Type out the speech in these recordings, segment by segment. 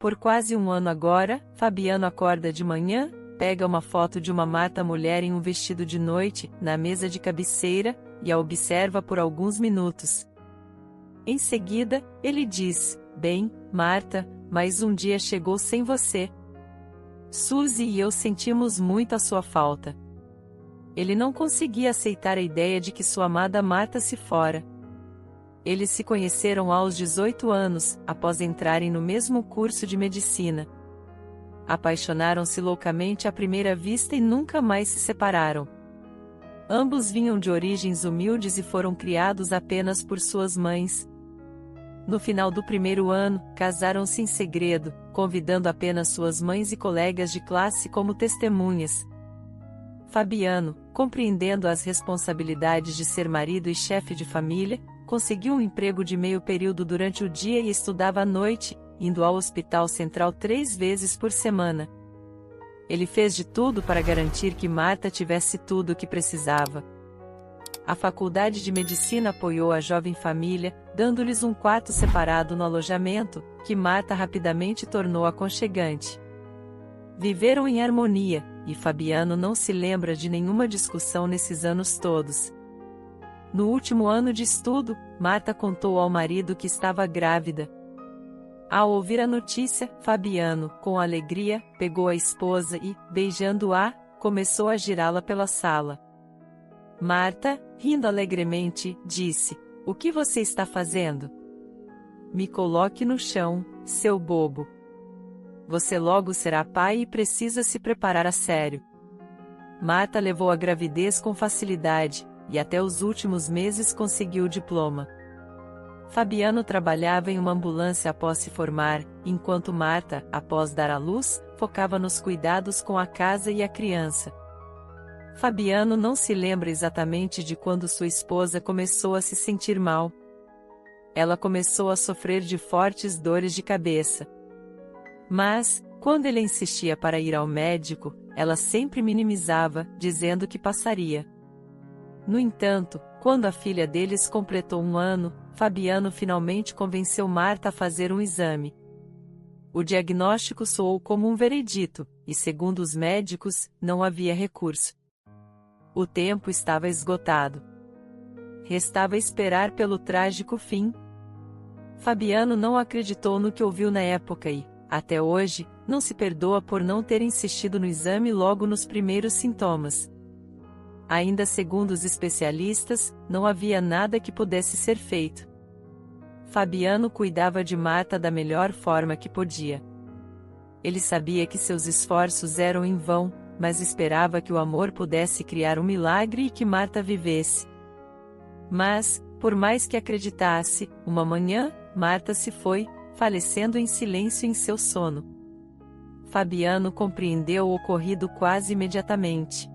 Por quase um ano agora, Fabiano acorda de manhã, pega uma foto de uma Marta mulher em um vestido de noite, na mesa de cabeceira, e a observa por alguns minutos. Em seguida, ele diz: "Bem, Marta, mais um dia chegou sem você. Suzy e eu sentimos muito a sua falta." Ele não conseguia aceitar a ideia de que sua amada Marta se fora. Eles se conheceram aos 18 anos, após entrarem no mesmo curso de medicina. Apaixonaram-se loucamente à primeira vista e nunca mais se separaram. Ambos vinham de origens humildes e foram criados apenas por suas mães. No final do primeiro ano, casaram-se em segredo, convidando apenas suas mães e colegas de classe como testemunhas. Fabiano, compreendendo as responsabilidades de ser marido e chefe de família, conseguiu um emprego de meio período durante o dia e estudava à noite, indo ao Hospital Central 3 vezes por semana. Ele fez de tudo para garantir que Marta tivesse tudo o que precisava. A Faculdade de Medicina apoiou a jovem família, dando-lhes um quarto separado no alojamento, que Marta rapidamente tornou aconchegante. Viveram em harmonia, e Fabiano não se lembra de nenhuma discussão nesses anos todos. No último ano de estudo, Marta contou ao marido que estava grávida. Ao ouvir a notícia, Fabiano, com alegria, pegou a esposa e, beijando-a, começou a girá-la pela sala. Marta, rindo alegremente, disse: "O que você está fazendo? Me coloque no chão, seu bobo. Você logo será pai e precisa se preparar a sério." Marta levou a gravidez com facilidade, e até os últimos meses conseguiu o diploma. Fabiano trabalhava em uma ambulância após se formar, enquanto Marta, após dar à luz, focava nos cuidados com a casa e a criança. Fabiano não se lembra exatamente de quando sua esposa começou a se sentir mal. Ela começou a sofrer de fortes dores de cabeça. Mas, quando ele insistia para ir ao médico, ela sempre minimizava, dizendo que passaria. No entanto, quando a filha deles completou 1 ano, Fabiano finalmente convenceu Marta a fazer um exame. O diagnóstico soou como um veredito, e segundo os médicos, não havia recurso. O tempo estava esgotado. Restava esperar pelo trágico fim. Fabiano não acreditou no que ouviu na época e, até hoje, não se perdoa por não ter insistido no exame logo nos primeiros sintomas. Ainda segundo os especialistas, não havia nada que pudesse ser feito. Fabiano cuidava de Marta da melhor forma que podia. Ele sabia que seus esforços eram em vão, mas esperava que o amor pudesse criar um milagre e que Marta vivesse. Mas, por mais que acreditasse, uma manhã, Marta se foi, falecendo em silêncio em seu sono. Fabiano compreendeu o ocorrido quase imediatamente.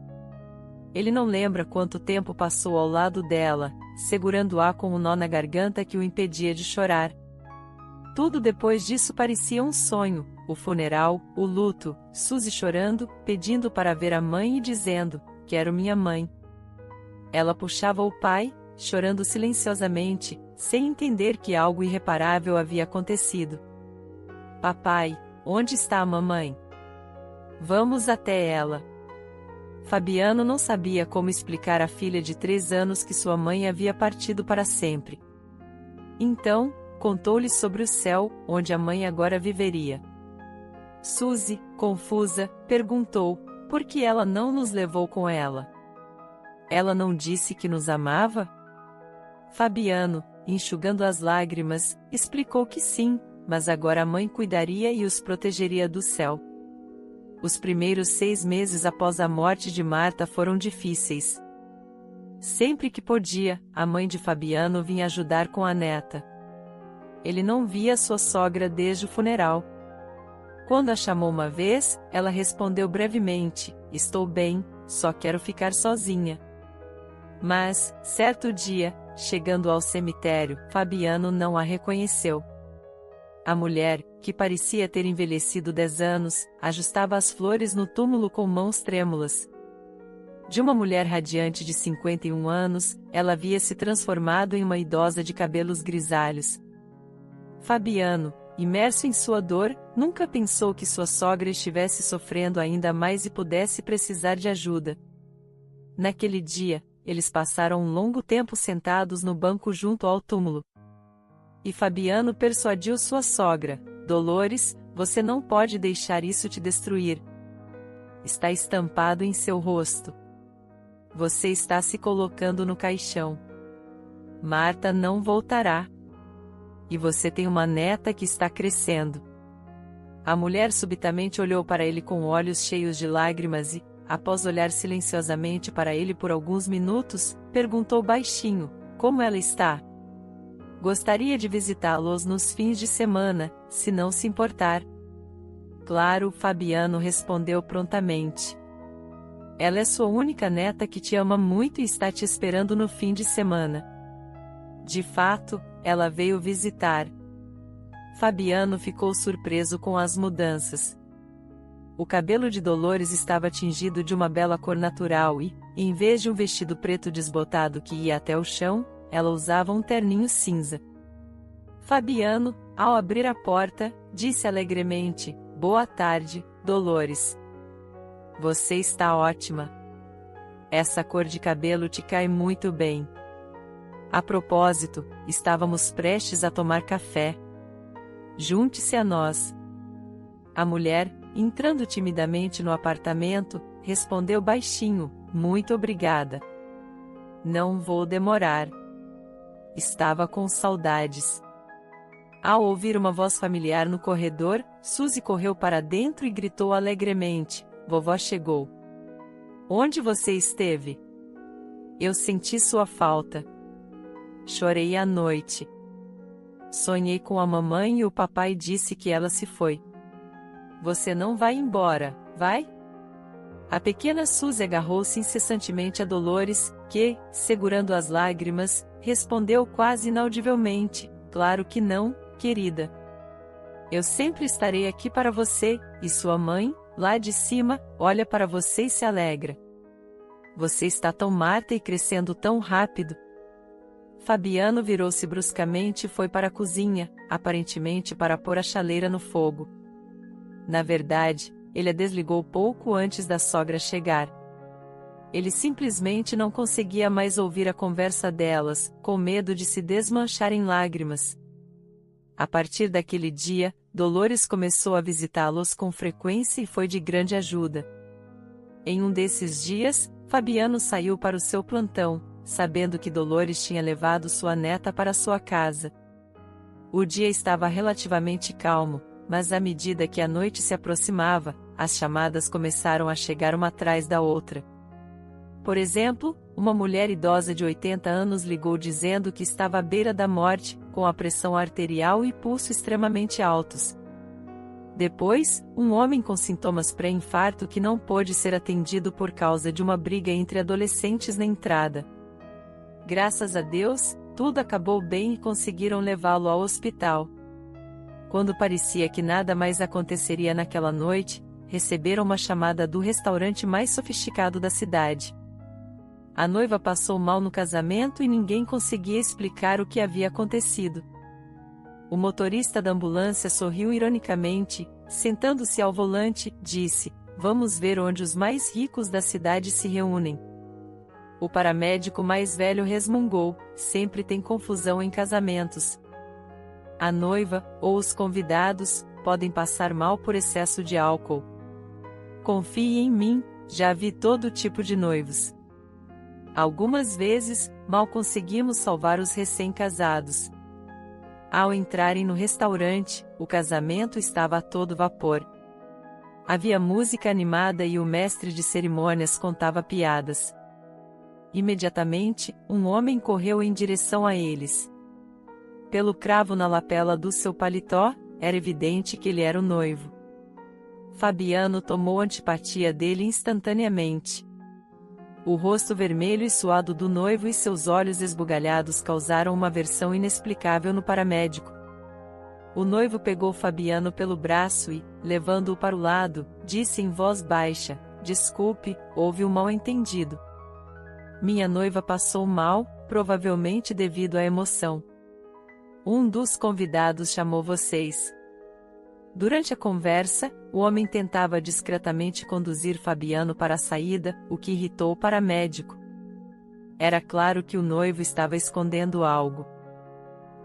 Ele não lembra quanto tempo passou ao lado dela, segurando-a com um nó na garganta que o impedia de chorar. Tudo depois disso parecia um sonho: o funeral, o luto, Suzy chorando, pedindo para ver a mãe e dizendo: "Quero minha mãe." Ela puxava o pai, chorando silenciosamente, sem entender que algo irreparável havia acontecido. "Papai, onde está a mamãe? Vamos até ela." Fabiano não sabia como explicar à filha de 3 anos que sua mãe havia partido para sempre. Então, contou-lhe sobre o céu, onde a mãe agora viveria. Suzy, confusa, perguntou: por que ela não nos levou com ela? Ela não disse que nos amava? Fabiano, enxugando as lágrimas, explicou que sim, mas agora a mãe cuidaria e os protegeria do céu. Os primeiros 6 meses após a morte de Marta foram difíceis. Sempre que podia, a mãe de Fabiano vinha ajudar com a neta. Ele não via sua sogra desde o funeral. Quando a chamou uma vez, ela respondeu brevemente: "Estou bem, só quero ficar sozinha." Mas, certo dia, chegando ao cemitério, Fabiano não a reconheceu. A mulher, que parecia ter envelhecido 10 anos, ajustava as flores no túmulo com mãos trêmulas. De uma mulher radiante de 51 anos, ela havia se transformado em uma idosa de cabelos grisalhos. Fabiano, Imerso em sua dor, nunca pensou que sua sogra estivesse sofrendo ainda mais e pudesse precisar de ajuda. Naquele dia, eles passaram um longo tempo sentados no banco junto ao túmulo. E Fabiano persuadiu sua sogra: Dolores, você não pode deixar isso te destruir. Está estampado em seu rosto. Você está se colocando no caixão. Marta não voltará. E você tem uma neta que está crescendo. A mulher subitamente olhou para ele com olhos cheios de lágrimas e, após olhar silenciosamente para ele por alguns minutos, perguntou baixinho: como ela está? Gostaria de visitá-los nos fins de semana, se não se importar. Claro, Fabiano respondeu prontamente. Ela é sua única neta que te ama muito e está te esperando no fim de semana. De fato, ela veio visitar. Fabiano ficou surpreso com as mudanças. O cabelo de Dolores estava tingido de uma bela cor natural e, em vez de um vestido preto desbotado que ia até o chão, ela usava um terninho cinza. Fabiano, ao abrir a porta, disse alegremente: boa tarde, Dolores. Você está ótima. Essa cor de cabelo te cai muito bem. A propósito, estávamos prestes a tomar café. Junte-se a nós. A mulher, entrando timidamente no apartamento, respondeu baixinho: muito obrigada. Não vou demorar. Estava com saudades. Ao ouvir uma voz familiar no corredor, Suzy correu para dentro e gritou alegremente: vovó chegou. Onde você esteve? Eu senti sua falta. Chorei à noite. Sonhei com a mamãe e o papai disse que ela se foi. Você não vai embora, vai? A pequena Suzy agarrou-se incessantemente a Dolores, que, segurando as lágrimas, respondeu quase inaudivelmente: claro que não, querida. Eu sempre estarei aqui para você, e sua mãe, lá de cima, olha para você e se alegra. Você está tão Marta e crescendo tão rápido. Fabiano virou-se bruscamente e foi para a cozinha, aparentemente para pôr a chaleira no fogo. Na verdade, ele a desligou pouco antes da sogra chegar. Ele simplesmente não conseguia mais ouvir a conversa delas, com medo de se desmanchar em lágrimas. A partir daquele dia, Dolores começou a visitá-los com frequência e foi de grande ajuda. Em um desses dias, Fabiano saiu para o seu plantão, sabendo que Dolores tinha levado sua neta para sua casa. O dia estava relativamente calmo, mas à medida que a noite se aproximava, as chamadas começaram a chegar uma atrás da outra. Por exemplo, uma mulher idosa de 80 anos ligou dizendo que estava à beira da morte, com a pressão arterial e pulso extremamente altos. Depois, um homem com sintomas pré-infarto que não pôde ser atendido por causa de uma briga entre adolescentes na entrada. Graças a Deus, tudo acabou bem e conseguiram levá-lo ao hospital. Quando parecia que nada mais aconteceria naquela noite, receberam uma chamada do restaurante mais sofisticado da cidade. A noiva passou mal no casamento e ninguém conseguia explicar o que havia acontecido. O motorista da ambulância sorriu ironicamente, sentando-se ao volante, disse: vamos ver onde os mais ricos da cidade se reúnem. O paramédico mais velho resmungou: sempre tem confusão em casamentos. A noiva, ou os convidados, podem passar mal por excesso de álcool. Confie em mim, já vi todo tipo de noivos. Algumas vezes, mal conseguimos salvar os recém-casados. Ao entrarem no restaurante, o casamento estava a todo vapor. Havia música animada e o mestre de cerimônias contava piadas. Imediatamente, um homem correu em direção a eles. Pelo cravo na lapela do seu paletó, era evidente que ele era o noivo. Fabiano tomou antipatia dele instantaneamente. O rosto vermelho e suado do noivo e seus olhos esbugalhados causaram uma aversão inexplicável no paramédico. O noivo pegou Fabiano pelo braço e, levando-o para o lado, disse em voz baixa: desculpe, houve um mal-entendido. Minha noiva passou mal, provavelmente devido à emoção. Um dos convidados chamou vocês. Durante a conversa, o homem tentava discretamente conduzir Fabiano para a saída, o que irritou o paramédico. Era claro que o noivo estava escondendo algo.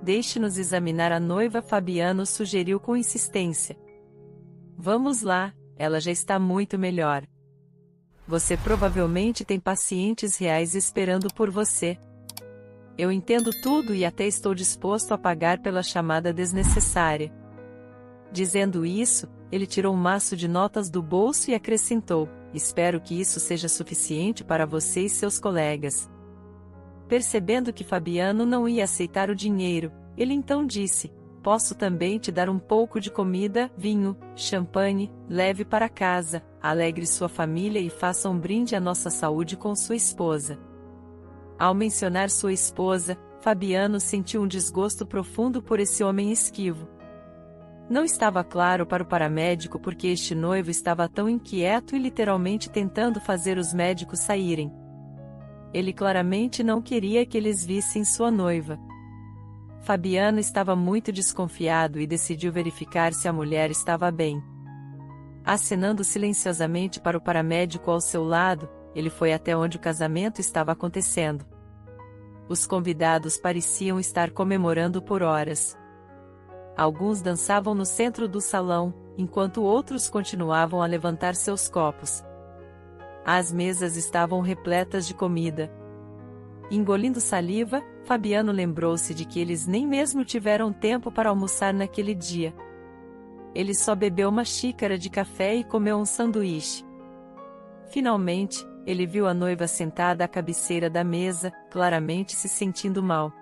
Deixe-nos examinar a noiva, Fabiano sugeriu com insistência. Vamos lá, ela já está muito melhor. Você provavelmente tem pacientes reais esperando por você. Eu entendo tudo e até estou disposto a pagar pela chamada desnecessária. Dizendo isso, ele tirou um maço de notas do bolso e acrescentou: espero que isso seja suficiente para você e seus colegas. Percebendo que Fabiano não ia aceitar o dinheiro, ele então disse: posso também te dar um pouco de comida, vinho, champanhe, leve para casa, alegre sua família e faça um brinde à nossa saúde com sua esposa. Ao mencionar sua esposa, Fabiano sentiu um desgosto profundo por esse homem esquivo. Não estava claro para o paramédico porque este noivo estava tão inquieto e literalmente tentando fazer os médicos saírem. Ele claramente não queria que eles vissem sua noiva. Fabiano estava muito desconfiado e decidiu verificar se a mulher estava bem. Acenando silenciosamente para o paramédico ao seu lado, ele foi até onde o casamento estava acontecendo. Os convidados pareciam estar comemorando por horas. Alguns dançavam no centro do salão, enquanto outros continuavam a levantar seus copos. As mesas estavam repletas de comida. Engolindo saliva, Fabiano lembrou-se de que eles nem mesmo tiveram tempo para almoçar naquele dia. Ele só bebeu uma xícara de café e comeu um sanduíche. Finalmente, ele viu a noiva sentada à cabeceira da mesa, claramente se sentindo mal.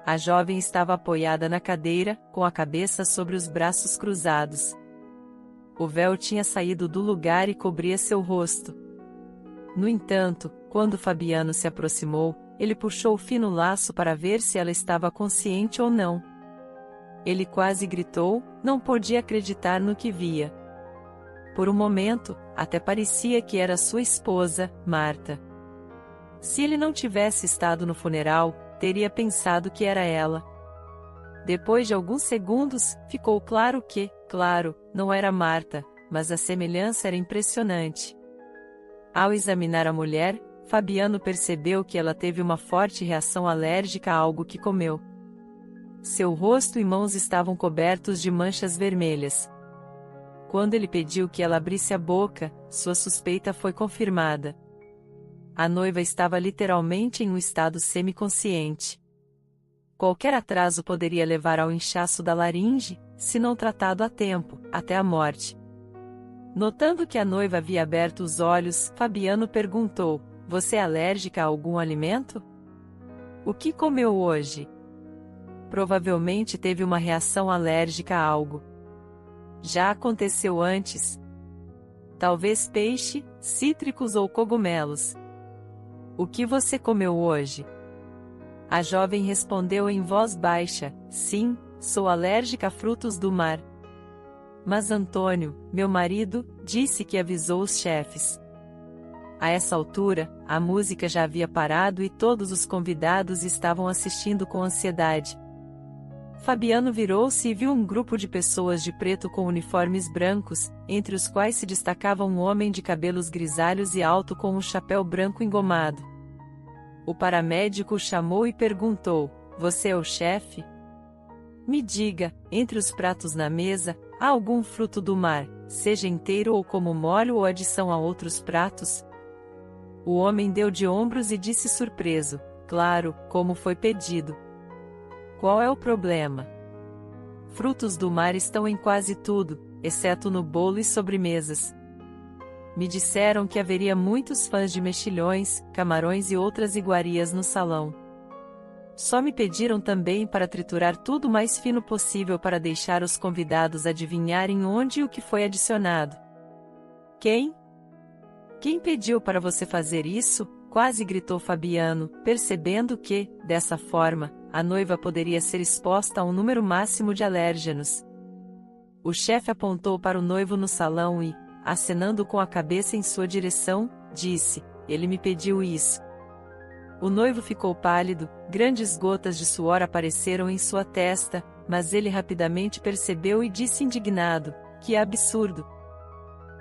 A jovem estava apoiada na cadeira, com a cabeça sobre os braços cruzados. O véu tinha saído do lugar e cobria seu rosto. No entanto, quando Fabiano se aproximou, ele puxou o fino laço para ver se ela estava consciente ou não. Ele quase gritou, não podia acreditar no que via. Por um momento, até parecia que era sua esposa, Marta. Se ele não tivesse estado no funeral, teria pensado que era ela. Depois de alguns segundos, ficou claro que, não era Marta, mas a semelhança era impressionante. Ao examinar a mulher, Fabiano percebeu que ela teve uma forte reação alérgica a algo que comeu. Seu rosto e mãos estavam cobertos de manchas vermelhas. Quando ele pediu que ela abrisse a boca, sua suspeita foi confirmada. A noiva estava literalmente em um estado semiconsciente. Qualquer atraso poderia levar ao inchaço da laringe, se não tratado a tempo, até a morte. Notando que a noiva havia aberto os olhos, Fabiano perguntou: você é alérgica a algum alimento? O que comeu hoje? Provavelmente teve uma reação alérgica a algo. Já aconteceu antes? Talvez peixe, cítricos ou cogumelos. O que você comeu hoje? A jovem respondeu em voz baixa: sim, sou alérgica a frutos do mar. Mas Antônio, meu marido, disse que avisou os chefes. A essa altura, a música já havia parado e todos os convidados estavam assistindo com ansiedade. Fabiano virou-se e viu um grupo de pessoas de preto com uniformes brancos, entre os quais se destacava um homem de cabelos grisalhos e alto com um chapéu branco engomado. O paramédico o chamou e perguntou: você é o chefe? Me diga, entre os pratos na mesa, há algum fruto do mar, seja inteiro ou como molho ou adição a outros pratos? O homem deu de ombros e disse surpreso: claro, como foi pedido. Qual é o problema? Frutos do mar estão em quase tudo, exceto no bolo e sobremesas. Me disseram que haveria muitos fãs de mexilhões, camarões e outras iguarias no salão. Só me pediram também para triturar tudo o mais fino possível para deixar os convidados adivinharem onde e o que foi adicionado. Quem? Quem pediu para você fazer isso? Quase gritou Fabiano, percebendo que, dessa forma, a noiva poderia ser exposta a um número máximo de alérgenos. O chefe apontou para o noivo no salão e, acenando com a cabeça em sua direção, disse: ele me pediu isso. O noivo ficou pálido, grandes gotas de suor apareceram em sua testa, mas ele rapidamente percebeu e disse indignado: que absurdo!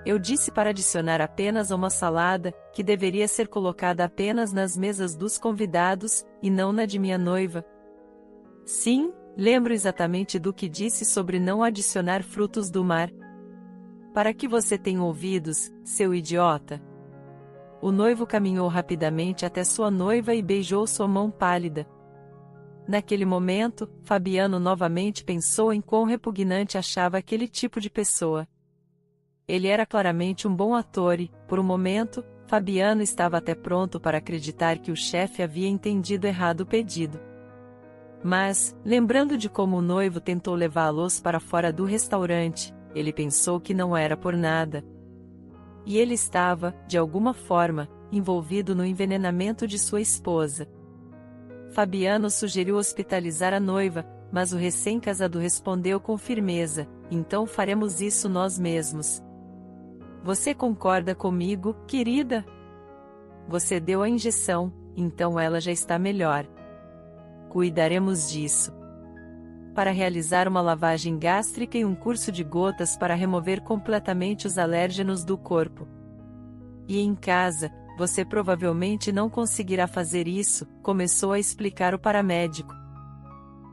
Eu disse para adicionar apenas uma salada, que deveria ser colocada apenas nas mesas dos convidados, e não na de minha noiva. Sim, lembro exatamente do que disse sobre não adicionar frutos do mar. Para que você tem ouvidos, seu idiota? O noivo caminhou rapidamente até sua noiva e beijou sua mão pálida. Naquele momento, Fabiano novamente pensou em quão repugnante achava aquele tipo de pessoa. Ele era claramente um bom ator e, por um momento, Fabiano estava até pronto para acreditar que o chefe havia entendido errado o pedido. Mas, lembrando de como o noivo tentou levá-los para fora do restaurante, ele pensou que não era por nada. E ele estava, de alguma forma, envolvido no envenenamento de sua esposa. Fabiano sugeriu hospitalizar a noiva, mas o recém-casado respondeu com firmeza: então faremos isso nós mesmos. Você concorda comigo, querida? Você deu a injeção, então ela já está melhor. Cuidaremos disso. Para realizar uma lavagem gástrica e um curso de gotas para remover completamente os alérgenos do corpo. E em casa, você provavelmente não conseguirá fazer isso, começou a explicar o paramédico.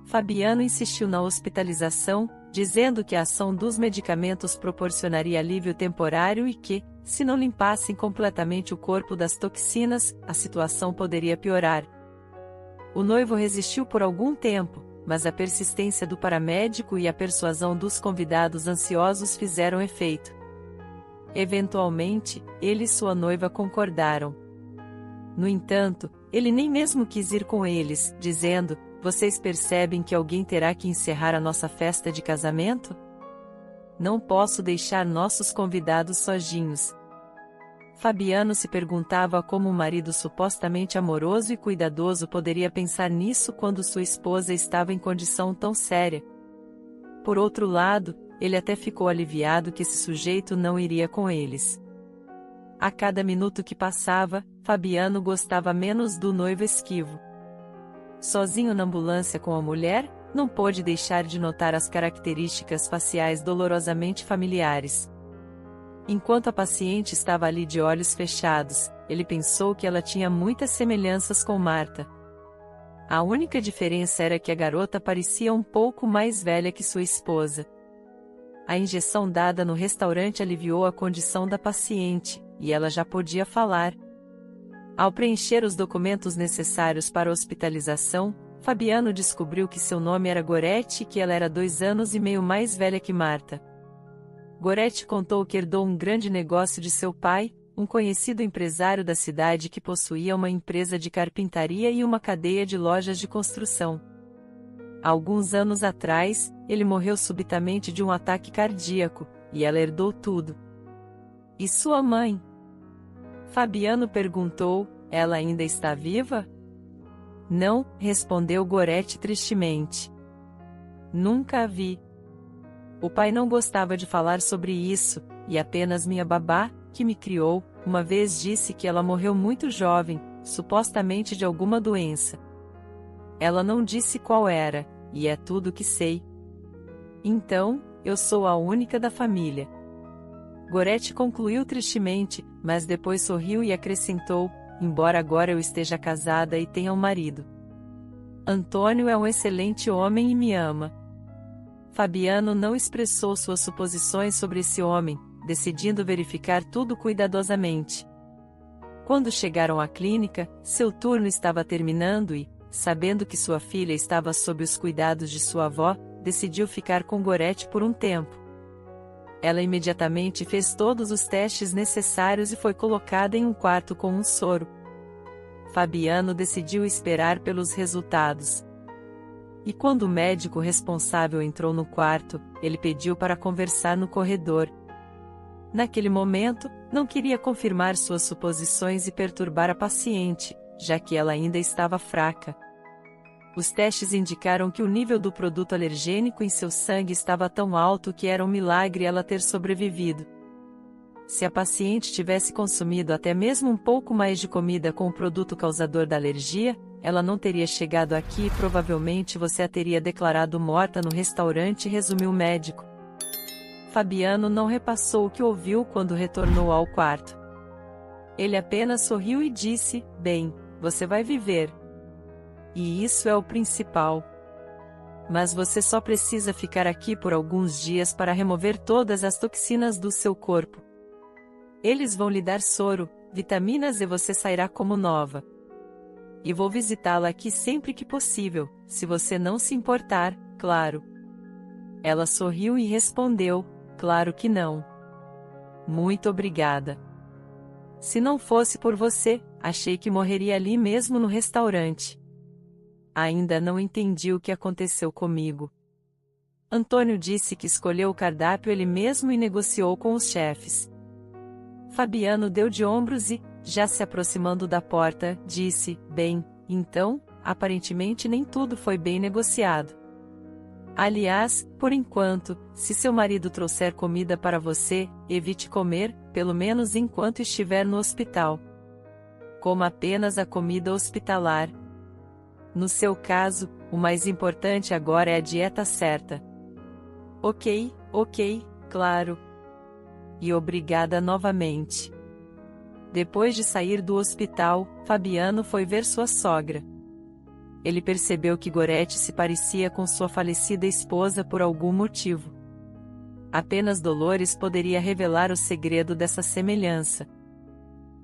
Fabiano insistiu na hospitalização, dizendo que a ação dos medicamentos proporcionaria alívio temporário e que, se não limpassem completamente o corpo das toxinas, a situação poderia piorar. O noivo resistiu por algum tempo, mas a persistência do paramédico e a persuasão dos convidados ansiosos fizeram efeito. Eventualmente, ele e sua noiva concordaram. No entanto, ele nem mesmo quis ir com eles, dizendo: vocês percebem que alguém terá que encerrar a nossa festa de casamento? Não posso deixar nossos convidados sozinhos. Fabiano se perguntava como um marido supostamente amoroso e cuidadoso poderia pensar nisso quando sua esposa estava em condição tão séria. Por outro lado, ele até ficou aliviado que esse sujeito não iria com eles. A cada minuto que passava, Fabiano gostava menos do noivo esquivo. Sozinho na ambulância com a mulher, não pôde deixar de notar as características faciais dolorosamente familiares. Enquanto a paciente estava ali de olhos fechados, ele pensou que ela tinha muitas semelhanças com Marta. A única diferença era que a garota parecia um pouco mais velha que sua esposa. A injeção dada no restaurante aliviou a condição da paciente, e ela já podia falar. Ao preencher os documentos necessários para a hospitalização, Fabiano descobriu que seu nome era Gorete e que ela era 2 anos e meio mais velha que Marta. Gorete contou que herdou um grande negócio de seu pai, um conhecido empresário da cidade que possuía uma empresa de carpintaria e uma cadeia de lojas de construção. Alguns anos atrás, ele morreu subitamente de um ataque cardíaco, e ela herdou tudo. E sua mãe? Fabiano perguntou: ela ainda está viva? Não, respondeu Gorete tristemente. Nunca a vi. O pai não gostava de falar sobre isso, e apenas minha babá, que me criou, uma vez disse que ela morreu muito jovem, supostamente de alguma doença. Ela não disse qual era, e é tudo que sei. Então, eu sou a única da família. Gorete concluiu tristemente, mas depois sorriu e acrescentou: embora agora eu esteja casada e tenha um marido. Antônio é um excelente homem e me ama. Fabiano não expressou suas suposições sobre esse homem, decidindo verificar tudo cuidadosamente. Quando chegaram à clínica, seu turno estava terminando e, sabendo que sua filha estava sob os cuidados de sua avó, decidiu ficar com Gorete por um tempo. Ela imediatamente fez todos os testes necessários e foi colocada em um quarto com um soro. Fabiano decidiu esperar pelos resultados. E quando o médico responsável entrou no quarto, ele pediu para conversar no corredor. Naquele momento, não queria confirmar suas suposições e perturbar a paciente, já que ela ainda estava fraca. Os testes indicaram que o nível do produto alergênico em seu sangue estava tão alto que era um milagre ela ter sobrevivido. Se a paciente tivesse consumido até mesmo um pouco mais de comida com o produto causador da alergia, ela não teria chegado aqui e provavelmente você a teria declarado morta no restaurante, resumiu o médico. Fabiano não repassou o que ouviu quando retornou ao quarto. Ele apenas sorriu e disse: bem, você vai viver. E isso é o principal. Mas você só precisa ficar aqui por alguns dias para remover todas as toxinas do seu corpo. Eles vão lhe dar soro, vitaminas e você sairá como nova. E vou visitá-la aqui sempre que possível, se você não se importar, claro. Ela sorriu e respondeu: claro que não. Muito obrigada. Se não fosse por você, achei que morreria ali mesmo no restaurante. Ainda não entendi o que aconteceu comigo. Antônio disse que escolheu o cardápio ele mesmo e negociou com os chefes. Fabiano deu de ombros e, já se aproximando da porta, disse: bem, então, aparentemente nem tudo foi bem negociado. Aliás, por enquanto, se seu marido trouxer comida para você, evite comer, pelo menos enquanto estiver no hospital. Coma apenas a comida hospitalar. No seu caso, o mais importante agora é a dieta certa. Ok, claro. E obrigada novamente. Depois de sair do hospital, Fabiano foi ver sua sogra. Ele percebeu que Gorete se parecia com sua falecida esposa por algum motivo. Apenas Dolores poderia revelar o segredo dessa semelhança.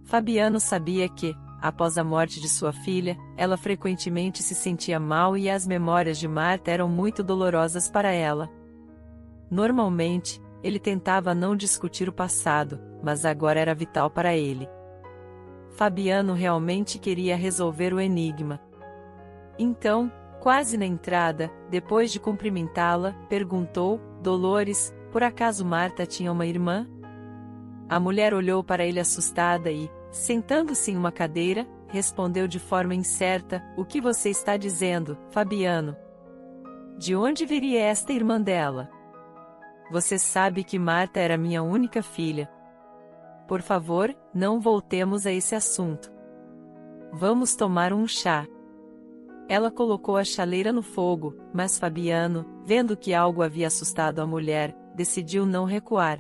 Fabiano sabia que, após a morte de sua filha, ela frequentemente se sentia mal e as memórias de Marta eram muito dolorosas para ela. Normalmente, ele tentava não discutir o passado, mas agora era vital para ele. Fabiano realmente queria resolver o enigma. Então, quase na entrada, depois de cumprimentá-la, perguntou: Dolores, por acaso Marta tinha uma irmã? A mulher olhou para ele assustada e, sentando-se em uma cadeira, respondeu de forma incerta: o que você está dizendo, Fabiano? De onde viria esta irmã dela? Você sabe que Marta era minha única filha. Por favor, não voltemos a esse assunto. Vamos tomar um chá. Ela colocou a chaleira no fogo, mas Fabiano, vendo que algo havia assustado a mulher, decidiu não recuar.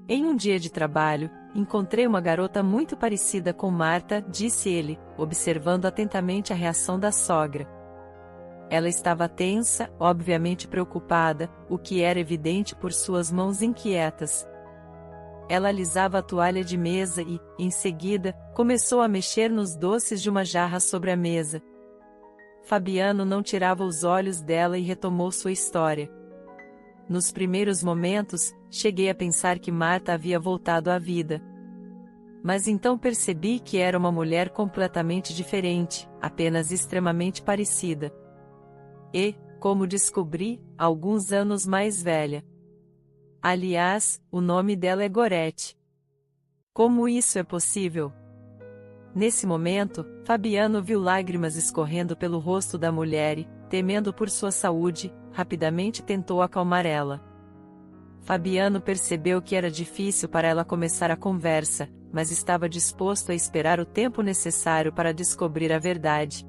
Em um dia de trabalho, encontrei uma garota muito parecida com Marta, disse ele, observando atentamente a reação da sogra. Ela estava tensa, obviamente preocupada, o que era evidente por suas mãos inquietas. Ela alisava a toalha de mesa e, em seguida, começou a mexer nos doces de uma jarra sobre a mesa. Fabiano não tirava os olhos dela e retomou sua história. Nos primeiros momentos, cheguei a pensar que Marta havia voltado à vida. Mas então percebi que era uma mulher completamente diferente, apenas extremamente parecida. E, como descobri, alguns anos mais velha. Aliás, o nome dela é Gorete. Como isso é possível? Nesse momento, Fabiano viu lágrimas escorrendo pelo rosto da mulher e, temendo por sua saúde, rapidamente tentou acalmar ela. Fabiano percebeu que era difícil para ela começar a conversa, mas estava disposto a esperar o tempo necessário para descobrir a verdade.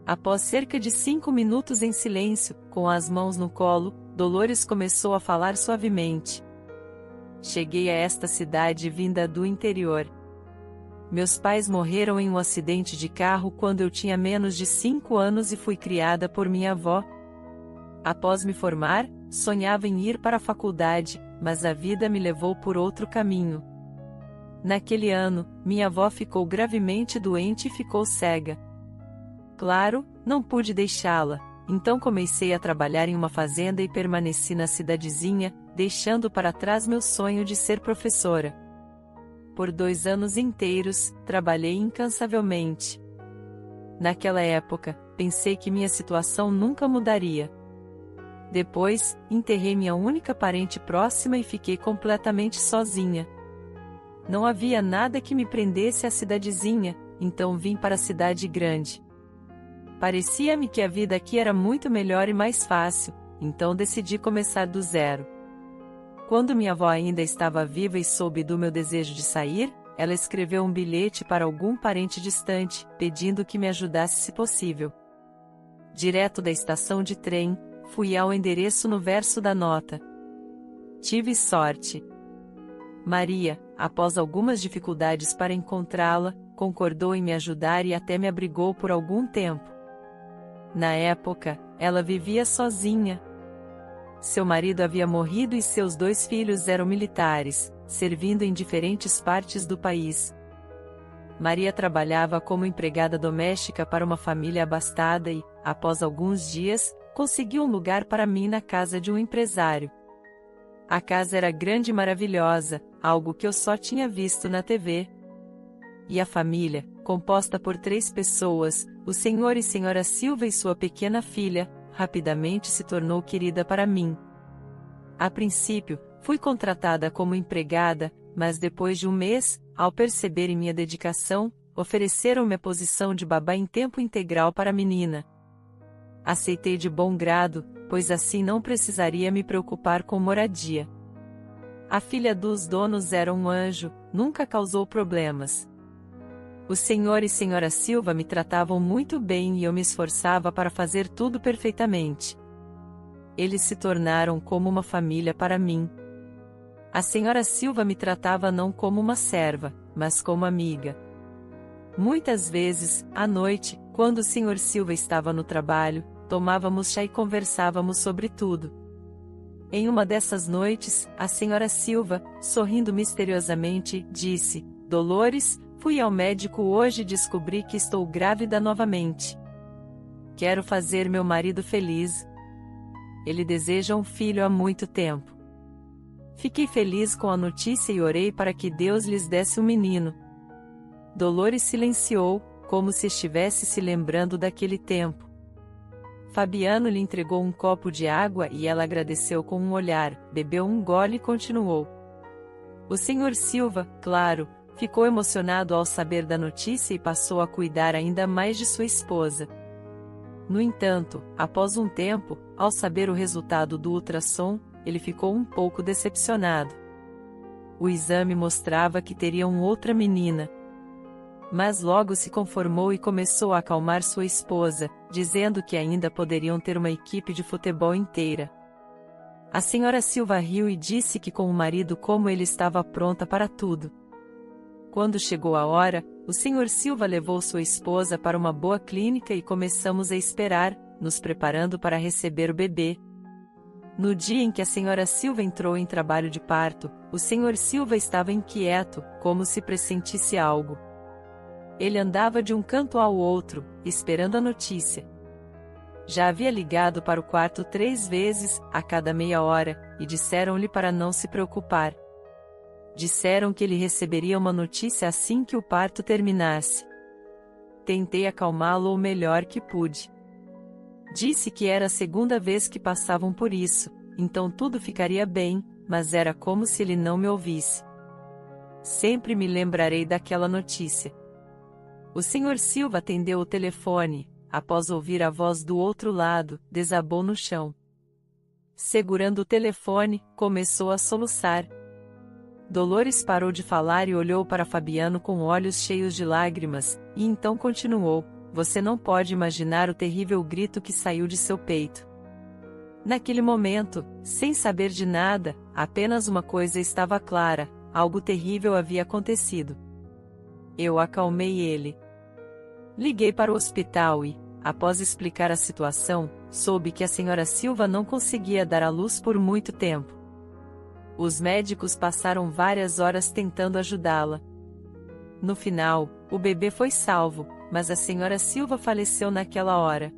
Após cerca de 5 minutos em silêncio, com as mãos no colo, Dolores começou a falar suavemente. Cheguei a esta cidade vinda do interior. Meus pais morreram em um acidente de carro quando eu tinha menos de 5 anos e fui criada por minha avó. Após me formar, sonhava em ir para a faculdade, mas a vida me levou por outro caminho. Naquele ano, minha avó ficou gravemente doente e ficou cega. Claro, não pude deixá-la, então comecei a trabalhar em uma fazenda e permaneci na cidadezinha, deixando para trás meu sonho de ser professora. Por 2 anos inteiros, trabalhei incansavelmente. Naquela época, pensei que minha situação nunca mudaria. Depois, enterrei minha única parente próxima e fiquei completamente sozinha. Não havia nada que me prendesse à cidadezinha, então vim para a cidade grande. Parecia-me que a vida aqui era muito melhor e mais fácil, então decidi começar do zero. Quando minha avó ainda estava viva e soube do meu desejo de sair, ela escreveu um bilhete para algum parente distante, pedindo que me ajudasse se possível. Direto da estação de trem, fui ao endereço no verso da nota. Tive sorte. Maria, após algumas dificuldades para encontrá-la, concordou em me ajudar e até me abrigou por algum tempo. Na época, ela vivia sozinha. Seu marido havia morrido e seus 2 filhos eram militares, servindo em diferentes partes do país. Maria trabalhava como empregada doméstica para uma família abastada e, após alguns dias, conseguiu um lugar para mim na casa de um empresário. A casa era grande e maravilhosa, algo que eu só tinha visto na TV. E a família, composta por 3 pessoas, o senhor e senhora Silva e sua pequena filha, rapidamente se tornou querida para mim. A princípio, fui contratada como empregada, mas depois de um mês, ao perceberem minha dedicação, ofereceram-me a posição de babá em tempo integral para a menina. Aceitei de bom grado, pois assim não precisaria me preocupar com moradia. A filha dos donos era um anjo, nunca causou problemas. O senhor e senhora Silva me tratavam muito bem e eu me esforçava para fazer tudo perfeitamente. Eles se tornaram como uma família para mim. A senhora Silva me tratava não como uma serva, mas como amiga. Muitas vezes, à noite, quando o senhor Silva estava no trabalho, tomávamos chá e conversávamos sobre tudo. Em uma dessas noites, a senhora Silva, sorrindo misteriosamente, disse: "Dolores, fui ao médico hoje e descobri que estou grávida novamente. Quero fazer meu marido feliz. Ele deseja um filho há muito tempo." Fiquei feliz com a notícia e orei para que Deus lhes desse um menino. Dolores silenciou, como se estivesse se lembrando daquele tempo. Fabiano lhe entregou um copo de água e ela agradeceu com um olhar, bebeu um gole e continuou. O senhor Silva, claro, ficou emocionado ao saber da notícia e passou a cuidar ainda mais de sua esposa. No entanto, após um tempo, ao saber o resultado do ultrassom, ele ficou um pouco decepcionado. O exame mostrava que teriam outra menina. Mas logo se conformou e começou a acalmar sua esposa, dizendo que ainda poderiam ter uma equipe de futebol inteira. A senhora Silva riu e disse que com o marido como ele estava pronta para tudo. Quando chegou a hora, o senhor Silva levou sua esposa para uma boa clínica e começamos a esperar, nos preparando para receber o bebê. No dia em que a senhora Silva entrou em trabalho de parto, o senhor Silva estava inquieto, como se pressentisse algo. Ele andava de um canto ao outro, esperando a notícia. Já havia ligado para o quarto 3 vezes, a cada meia hora, e disseram-lhe para não se preocupar. Disseram que ele receberia uma notícia assim que o parto terminasse. Tentei acalmá-lo o melhor que pude. Disse que era a segunda vez que passavam por isso, então tudo ficaria bem, mas era como se ele não me ouvisse. Sempre me lembrarei daquela notícia. O senhor Silva atendeu o telefone, após ouvir a voz do outro lado, desabou no chão. Segurando o telefone, começou a soluçar. Dolores parou de falar e olhou para Fabiano com olhos cheios de lágrimas, e então continuou: "Você não pode imaginar o terrível grito que saiu de seu peito." Naquele momento, sem saber de nada, apenas uma coisa estava clara: algo terrível havia acontecido. Eu acalmei ele. Liguei para o hospital e, após explicar a situação, soube que a senhora Silva não conseguia dar à luz por muito tempo. Os médicos passaram várias horas tentando ajudá-la. No final, o bebê foi salvo, mas a senhora Silva faleceu naquela hora.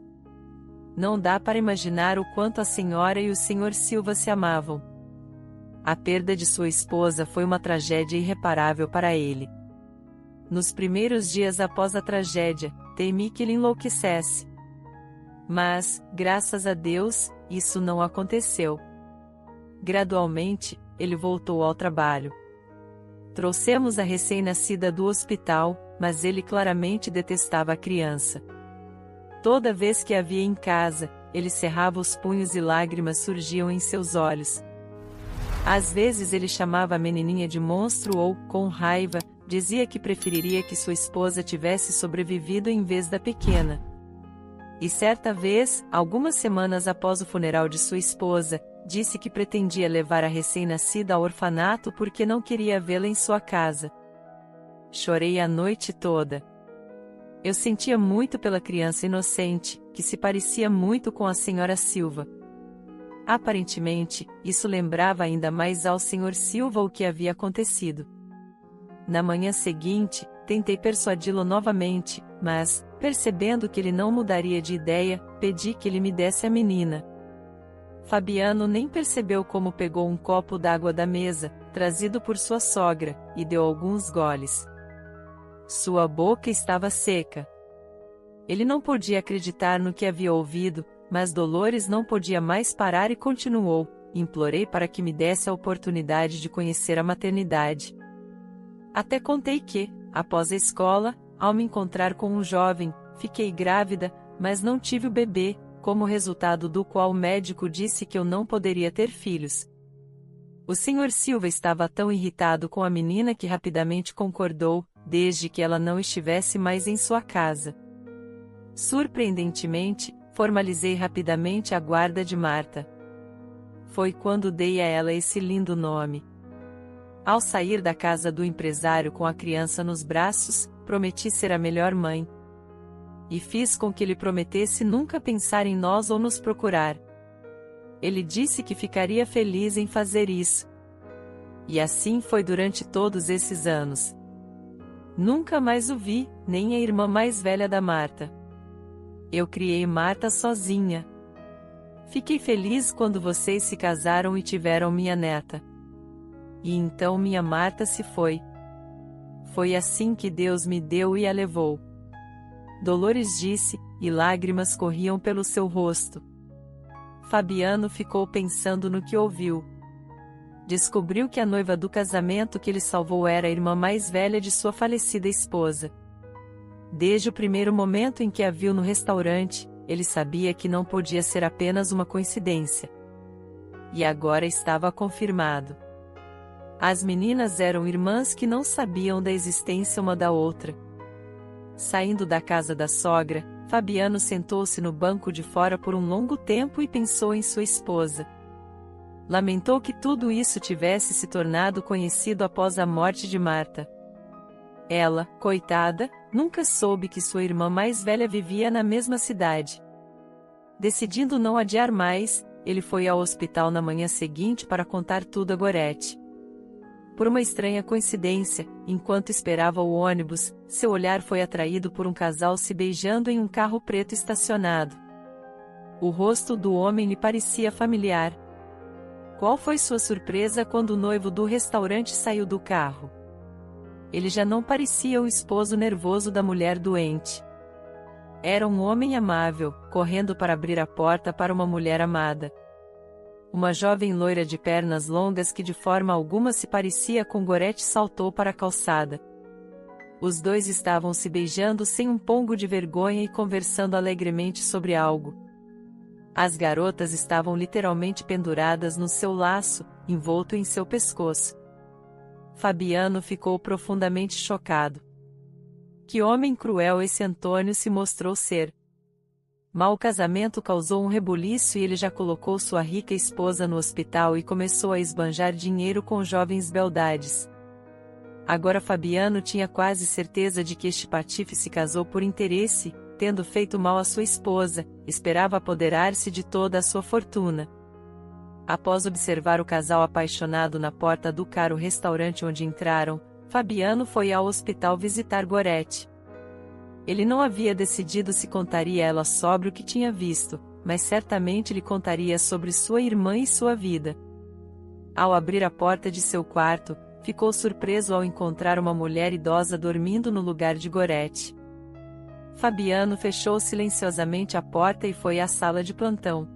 Não dá para imaginar o quanto a senhora e o senhor Silva se amavam. A perda de sua esposa foi uma tragédia irreparável para ele. Nos primeiros dias após a tragédia, temi que ele enlouquecesse. Mas, graças a Deus, isso não aconteceu. Gradualmente, ele voltou ao trabalho. Trouxemos a recém-nascida do hospital, mas ele claramente detestava a criança. Toda vez que a via em casa, ele cerrava os punhos e lágrimas surgiam em seus olhos. Às vezes ele chamava a menininha de monstro ou, com raiva, dizia que preferiria que sua esposa tivesse sobrevivido em vez da pequena. E certa vez, algumas semanas após o funeral de sua esposa, disse que pretendia levar a recém-nascida ao orfanato porque não queria vê-la em sua casa. Chorei a noite toda. Eu sentia muito pela criança inocente, que se parecia muito com a senhora Silva. Aparentemente, isso lembrava ainda mais ao Sr. Silva o que havia acontecido. Na manhã seguinte, tentei persuadi-lo novamente, mas, percebendo que ele não mudaria de ideia, pedi que ele me desse a menina. Fabiano nem percebeu como pegou um copo d'água da mesa, trazido por sua sogra, e deu alguns goles. Sua boca estava seca. Ele não podia acreditar no que havia ouvido, mas Dolores não podia mais parar e continuou: implorei para que me desse a oportunidade de conhecer a maternidade. Até contei que, após a escola, ao me encontrar com um jovem, fiquei grávida, mas não tive o bebê, como resultado do qual o médico disse que eu não poderia ter filhos. O Sr. Silva estava tão irritado com a menina que rapidamente concordou, desde que ela não estivesse mais em sua casa. Surpreendentemente, formalizei rapidamente a guarda de Marta. Foi quando dei a ela esse lindo nome. Ao sair da casa do empresário com a criança nos braços, prometi ser a melhor mãe. E fiz com que ele prometesse nunca pensar em nós ou nos procurar. Ele disse que ficaria feliz em fazer isso. E assim foi durante todos esses anos. Nunca mais o vi, nem a irmã mais velha da Marta. Eu criei Marta sozinha. Fiquei feliz quando vocês se casaram e tiveram minha neta. E então minha Marta se foi. Foi assim que Deus me deu e a levou. Dolores disse, e lágrimas corriam pelo seu rosto. Fabiano ficou pensando no que ouviu. Descobriu que a noiva do casamento que ele salvou era a irmã mais velha de sua falecida esposa. Desde o primeiro momento em que a viu no restaurante, ele sabia que não podia ser apenas uma coincidência. E agora estava confirmado. As meninas eram irmãs que não sabiam da existência uma da outra. Saindo da casa da sogra, Fabiano sentou-se no banco de fora por um longo tempo e pensou em sua esposa. Lamentou que tudo isso tivesse se tornado conhecido após a morte de Marta. Ela, coitada, nunca soube que sua irmã mais velha vivia na mesma cidade. Decidindo não adiar mais, ele foi ao hospital na manhã seguinte para contar tudo a Gorete. Por uma estranha coincidência, enquanto esperava o ônibus, seu olhar foi atraído por um casal se beijando em um carro preto estacionado. O rosto do homem lhe parecia familiar. Qual foi sua surpresa quando o noivo do restaurante saiu do carro? Ele já não parecia o esposo nervoso da mulher doente. Era um homem amável, correndo para abrir a porta para uma mulher amada. Uma jovem loira de pernas longas que de forma alguma se parecia com Gorete saltou para a calçada. Os dois estavam se beijando sem um pongo de vergonha e conversando alegremente sobre algo. As garotas estavam literalmente penduradas no seu laço, envolto em seu pescoço. Fabiano ficou profundamente chocado. Que homem cruel esse Antônio se mostrou ser. Mal o casamento causou um rebuliço e ele já colocou sua rica esposa no hospital e começou a esbanjar dinheiro com jovens beldades. Agora Fabiano tinha quase certeza de que este patife se casou por interesse, tendo feito mal à sua esposa, esperava apoderar-se de toda a sua fortuna. Após observar o casal apaixonado na porta do caro restaurante onde entraram, Fabiano foi ao hospital visitar Gorete. Ele não havia decidido se contaria a ela sobre o que tinha visto, mas certamente lhe contaria sobre sua irmã e sua vida. Ao abrir a porta de seu quarto, ficou surpreso ao encontrar uma mulher idosa dormindo no lugar de Gorete. Fabiano fechou silenciosamente a porta e foi à sala de plantão.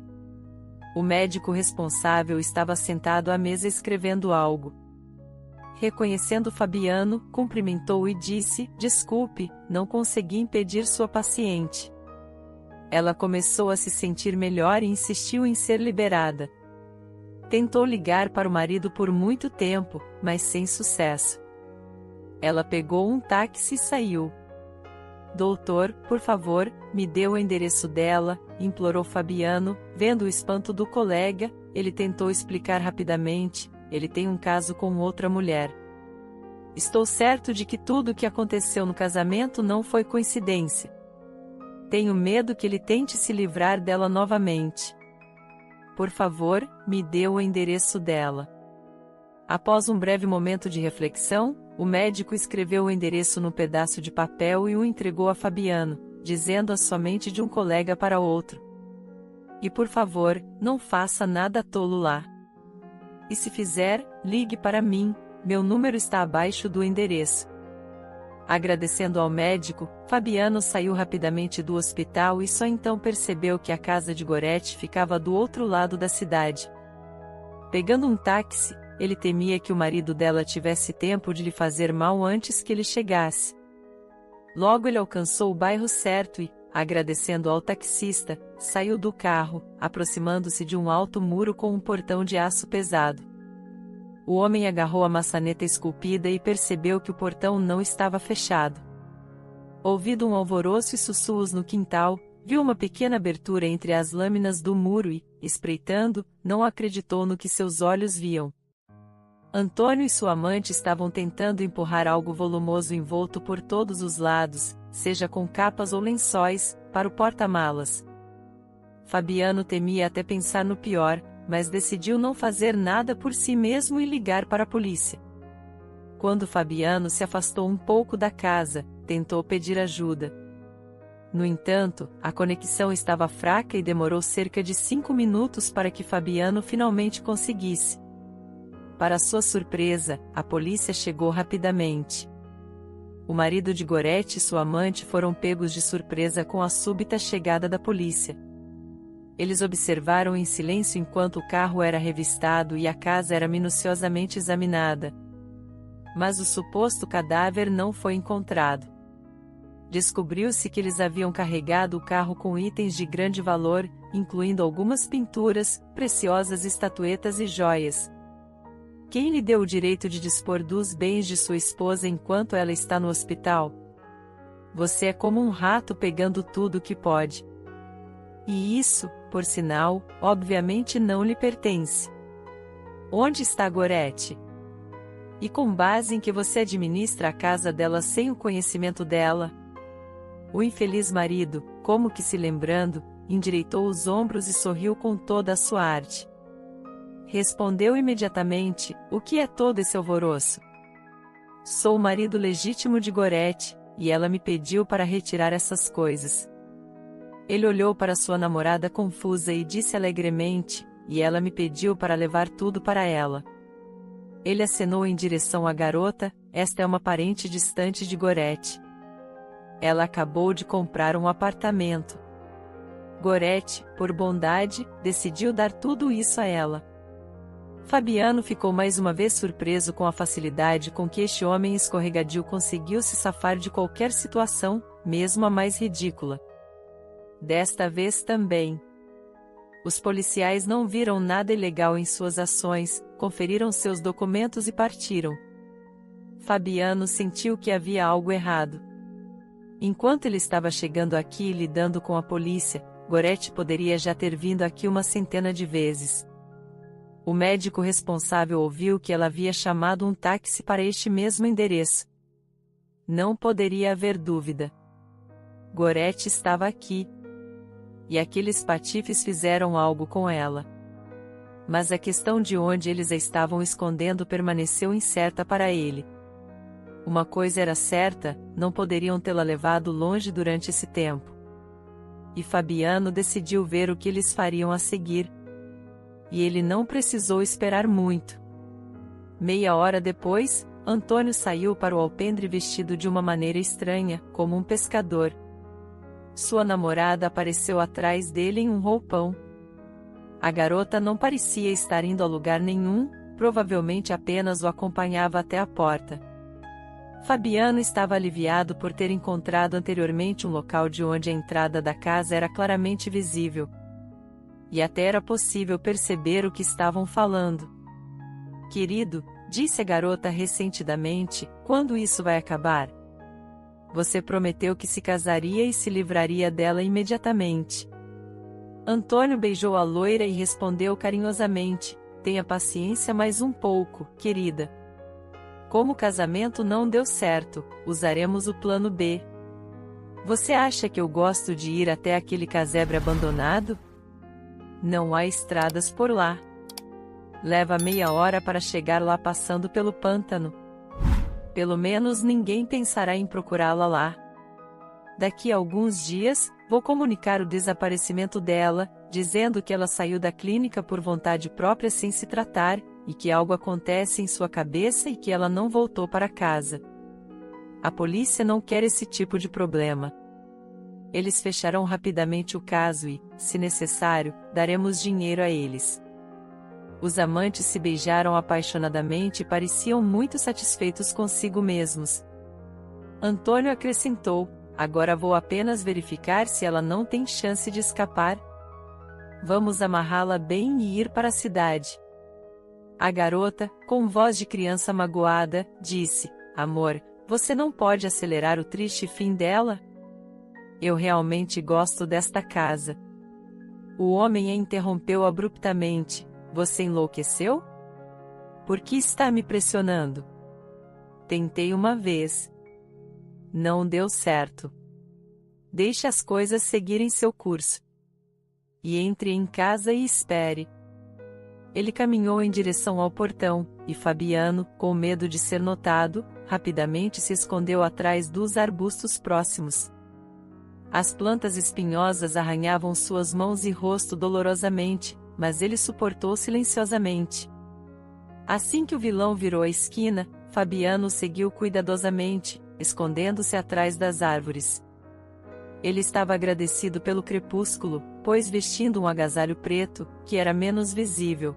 O médico responsável estava sentado à mesa escrevendo algo. Reconhecendo Fabiano, cumprimentou-o e disse: "Desculpe, não consegui impedir sua paciente." Ela começou a se sentir melhor e insistiu em ser liberada. Tentou ligar para o marido por muito tempo, mas sem sucesso. Ela pegou um táxi e saiu. Doutor, por favor, me dê o endereço dela, implorou Fabiano, vendo o espanto do colega. Ele tentou explicar rapidamente: ele tem um caso com outra mulher. Estou certo de que tudo o que aconteceu no casamento não foi coincidência. Tenho medo que ele tente se livrar dela novamente. Por favor, me dê o endereço dela. Após um breve momento de reflexão, o médico escreveu o endereço num pedaço de papel e o entregou a Fabiano, dizendo-a somente de um colega para outro: e por favor, não faça nada tolo lá. E se fizer, ligue para mim, meu número está abaixo do endereço. Agradecendo ao médico, Fabiano saiu rapidamente do hospital e só então percebeu que a casa de Gorete ficava do outro lado da cidade. Pegando um táxi, ele temia que o marido dela tivesse tempo de lhe fazer mal antes que ele chegasse. Logo ele alcançou o bairro certo e, agradecendo ao taxista, saiu do carro, aproximando-se de um alto muro com um portão de aço pesado. O homem agarrou a maçaneta esculpida e percebeu que o portão não estava fechado. Ouvido um alvoroço e sussurros no quintal, viu uma pequena abertura entre as lâminas do muro e, espreitando, não acreditou no que seus olhos viam. Antônio e sua amante estavam tentando empurrar algo volumoso envolto por todos os lados, seja com capas ou lençóis, para o porta-malas. Fabiano temia até pensar no pior, mas decidiu não fazer nada por si mesmo e ligar para a polícia. Quando Fabiano se afastou um pouco da casa, tentou pedir ajuda. No entanto, a conexão estava fraca e demorou cerca de 5 minutos para que Fabiano finalmente conseguisse. Para sua surpresa, a polícia chegou rapidamente. O marido de Gorete e sua amante foram pegos de surpresa com a súbita chegada da polícia. Eles observaram em silêncio enquanto o carro era revistado e a casa era minuciosamente examinada. Mas o suposto cadáver não foi encontrado. Descobriu-se que eles haviam carregado o carro com itens de grande valor, incluindo algumas pinturas, preciosas estatuetas e joias. Quem lhe deu o direito de dispor dos bens de sua esposa enquanto ela está no hospital? Você é como um rato pegando tudo o que pode. E isso, por sinal, obviamente não lhe pertence. Onde está Gorete? E com base em que você administra a casa dela sem o conhecimento dela? O infeliz marido, como que se lembrando, endireitou os ombros e sorriu com toda a sua arte. Respondeu imediatamente: o que é todo esse alvoroço? Sou o marido legítimo de Gorete, e ela me pediu para retirar essas coisas. Ele olhou para sua namorada confusa e disse alegremente: e ela me pediu para levar tudo para ela. Ele acenou em direção à garota: esta é uma parente distante de Gorete. Ela acabou de comprar um apartamento. Gorete, por bondade, decidiu dar tudo isso a ela. Fabiano ficou mais uma vez surpreso com a facilidade com que este homem escorregadio conseguiu se safar de qualquer situação, mesmo a mais ridícula. Desta vez também. Os policiais não viram nada ilegal em suas ações, conferiram seus documentos e partiram. Fabiano sentiu que havia algo errado. Enquanto ele estava chegando aqui e lidando com a polícia, Gorete poderia já ter vindo aqui uma centena de vezes. O médico responsável ouviu que ela havia chamado um táxi para este mesmo endereço. Não poderia haver dúvida. Gorete estava aqui. E aqueles patifes fizeram algo com ela. Mas a questão de onde eles a estavam escondendo permaneceu incerta para ele. Uma coisa era certa: não poderiam tê-la levado longe durante esse tempo. E Fabiano decidiu ver o que eles fariam a seguir. E ele não precisou esperar muito. Meia hora depois, Antônio saiu para o alpendre vestido de uma maneira estranha, como um pescador. Sua namorada apareceu atrás dele em um roupão. A garota não parecia estar indo a lugar nenhum, provavelmente apenas o acompanhava até a porta. Fabiano estava aliviado por ter encontrado anteriormente um local de onde a entrada da casa era claramente visível. E até era possível perceber o que estavam falando. Querido, Disse a garota ressentidamente, quando isso vai acabar? Você prometeu que se casaria e se livraria dela imediatamente. Antônio beijou a loira e respondeu carinhosamente, tenha paciência mais um pouco, querida. Como o casamento não deu certo, usaremos o plano B. Você acha que eu gosto de ir até aquele casebre abandonado? Não há estradas por lá. Leva meia hora para chegar lá passando pelo pântano. Pelo menos ninguém pensará em procurá-la lá. Daqui a alguns dias, vou comunicar o desaparecimento dela, dizendo que ela saiu da clínica por vontade própria sem se tratar, e que algo acontece em sua cabeça e que ela não voltou para casa. A polícia não quer esse tipo de problema. Eles fecharão rapidamente o caso e, se necessário, daremos dinheiro a eles. Os amantes se beijaram apaixonadamente e pareciam muito satisfeitos consigo mesmos. Antônio acrescentou, agora vou apenas verificar se ela não tem chance de escapar. Vamos amarrá-la bem e ir para a cidade. A garota, com voz de criança magoada, disse, amor, você não pode acelerar o triste fim dela? Eu realmente gosto desta casa. O homem a interrompeu abruptamente. Você enlouqueceu? Por que está me pressionando? Tentei uma vez. Não deu certo. Deixe as coisas seguirem seu curso. E entre em casa e espere. Ele caminhou em direção ao portão, e Fabiano, com medo de ser notado, rapidamente se escondeu atrás dos arbustos próximos. As plantas espinhosas arranhavam suas mãos e rosto dolorosamente, mas ele suportou silenciosamente. Assim que o vilão virou a esquina, Fabiano seguiu cuidadosamente, escondendo-se atrás das árvores. Ele estava agradecido pelo crepúsculo, pois vestindo um agasalho preto, que era menos visível.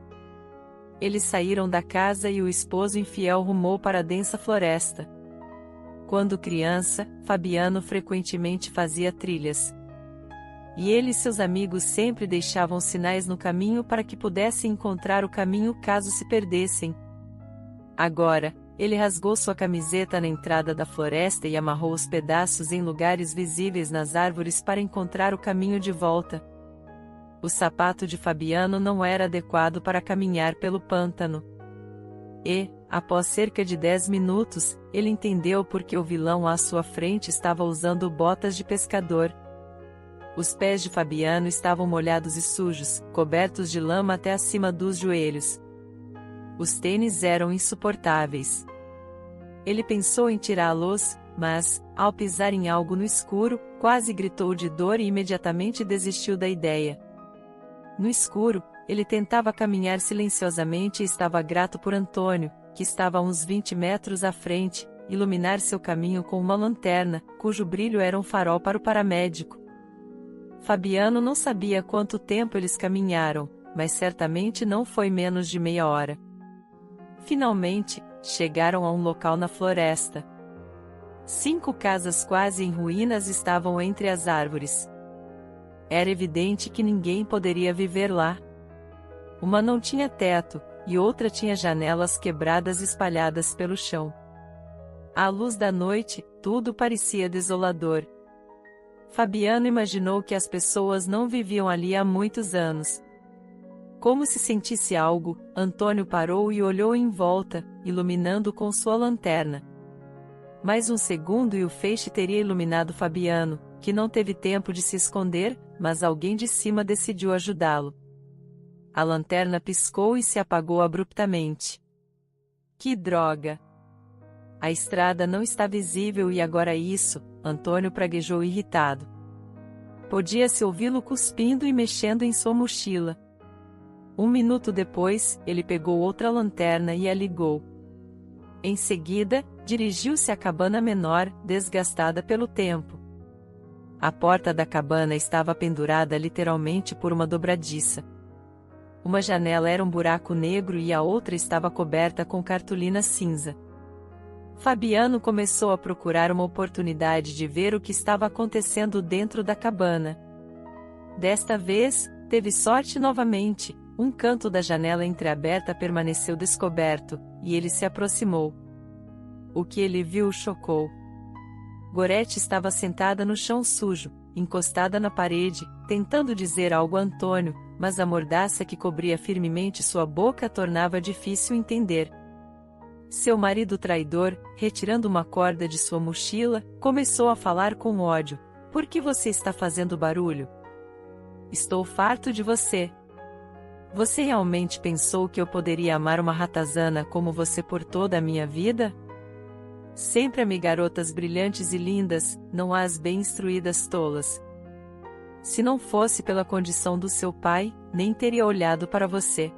Eles saíram da casa e o esposo infiel rumou para a densa floresta. Quando criança, Fabiano frequentemente fazia trilhas. E ele e seus amigos sempre deixavam sinais no caminho para que pudessem encontrar o caminho caso se perdessem. Agora, ele rasgou sua camiseta na entrada da floresta e amarrou os pedaços em lugares visíveis nas árvores para encontrar o caminho de volta. O sapato de Fabiano não era adequado para caminhar pelo pântano. E, após cerca de 10 minutos, ele entendeu por que o vilão à sua frente estava usando botas de pescador. Os pés de Fabiano estavam molhados e sujos, cobertos de lama até acima dos joelhos. Os tênis eram insuportáveis. Ele pensou em tirá-los, mas, ao pisar em algo no escuro, quase gritou de dor e imediatamente desistiu da ideia. No escuro, ele tentava caminhar silenciosamente e estava grato por Antônio, que estava a uns 20 metros à frente, iluminar seu caminho com uma lanterna, cujo brilho era um farol para o paramédico. Fabiano não sabia quanto tempo eles caminharam, mas certamente não foi menos de meia hora. Finalmente, chegaram a um local na floresta. 5 casas quase em ruínas estavam entre as árvores. Era evidente que ninguém poderia viver lá. Uma não tinha teto, e outra tinha janelas quebradas espalhadas pelo chão. À luz da noite, tudo parecia desolador. Fabiano imaginou que as pessoas não viviam ali há muitos anos. Como se sentisse algo, Antônio parou e olhou em volta, iluminando com sua lanterna. Mais um segundo e o feixe teria iluminado Fabiano, que não teve tempo de se esconder, mas alguém de cima decidiu ajudá-lo. A lanterna piscou e se apagou abruptamente. Que droga! A estrada não está visível e agora isso, Antônio praguejou irritado. Podia-se ouvi-lo cuspindo e mexendo em sua mochila. 1 minuto depois, ele pegou outra lanterna e a ligou. Em seguida, dirigiu-se à cabana menor, desgastada pelo tempo. A porta da cabana estava pendurada literalmente por uma dobradiça. Uma janela era um buraco negro e a outra estava coberta com cartolina cinza. Fabiano começou a procurar uma oportunidade de ver o que estava acontecendo dentro da cabana. Desta vez, teve sorte novamente, Um canto da janela entreaberta permaneceu descoberto, e ele se aproximou. O que ele viu o chocou. Gorete estava sentada no chão sujo, encostada na parede, tentando dizer algo a Antônio, mas a mordaça que cobria firmemente sua boca tornava difícil entender. Seu marido traidor, retirando uma corda de sua mochila, começou a falar com ódio. Por que você está fazendo barulho? Estou farto de você. Você realmente pensou que eu poderia amar uma ratazana como você por toda a minha vida? Sempre amei garotas brilhantes e lindas, não as bem instruídas tolas. Se não fosse pela condição do seu pai, nem teria olhado para você.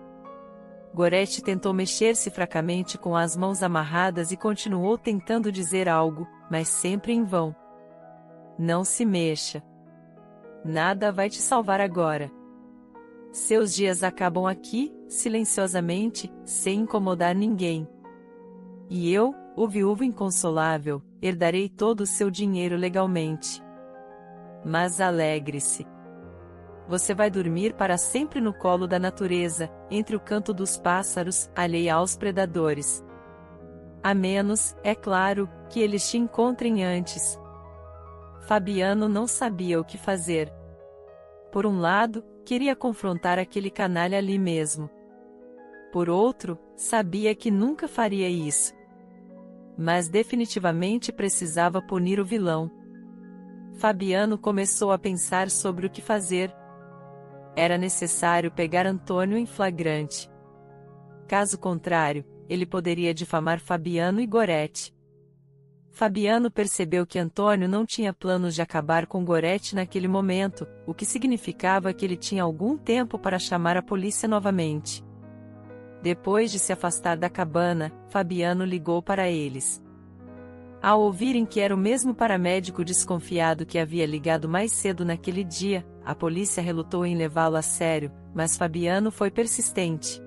Gorete tentou mexer-se fracamente com as mãos amarradas e continuou tentando dizer algo, mas sempre em vão. Não se mexa. Nada vai te salvar agora. Seus dias acabam aqui, silenciosamente, sem incomodar ninguém. E eu, o viúvo inconsolável, herdarei todo o seu dinheiro legalmente. Mas alegre-se. Você vai dormir para sempre no colo da natureza, entre o canto dos pássaros, alheia aos predadores. A menos, é claro, que eles te encontrem antes. Fabiano não sabia o que fazer. Por um lado, queria confrontar aquele canalha ali mesmo. Por outro, sabia que nunca faria isso. Mas definitivamente precisava punir o vilão. Fabiano começou a pensar sobre o que fazer. Era necessário pegar Antônio em flagrante. Caso contrário, ele poderia difamar Fabiano e Gorete. Fabiano percebeu que Antônio não tinha planos de acabar com Gorete naquele momento, o que significava que ele tinha algum tempo para chamar a polícia novamente. Depois de se afastar da cabana, Fabiano ligou para eles. Ao ouvirem que era o mesmo paramédico desconfiado que havia ligado mais cedo naquele dia, a polícia relutou em levá-lo a sério, mas Fabiano foi persistente.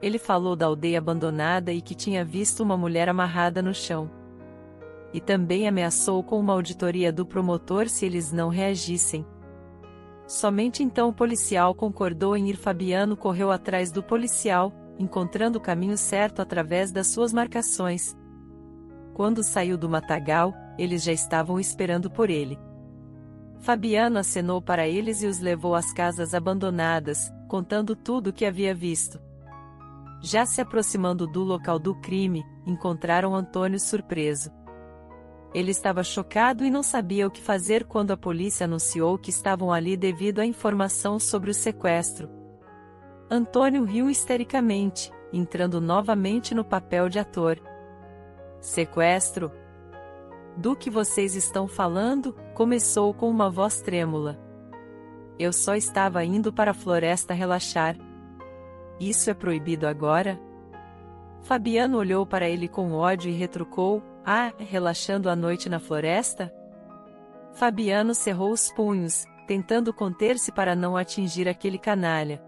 Ele falou da aldeia abandonada e que tinha visto uma mulher amarrada no chão. E também ameaçou com uma auditoria do promotor se eles não reagissem. Somente então o policial concordou em ir. Fabiano correu atrás do policial, encontrando o caminho certo através das suas marcações. Quando saiu do matagal, eles já estavam esperando por ele. Fabiano acenou para eles e os levou às casas abandonadas, contando tudo o que havia visto. Já se aproximando do local do crime, encontraram Antônio surpreso. Ele estava chocado e não sabia o que fazer quando a polícia anunciou que estavam ali devido à informação sobre o sequestro. Antônio riu histericamente, entrando novamente no papel de ator. Sequestro? Do que vocês estão falando? Começou com uma voz trêmula. Eu só estava indo para a floresta relaxar. Isso é proibido agora? Fabiano olhou para ele com ódio e retrucou: relaxando à noite na floresta? Fabiano cerrou os punhos, tentando conter-se para não atingir aquele canalha.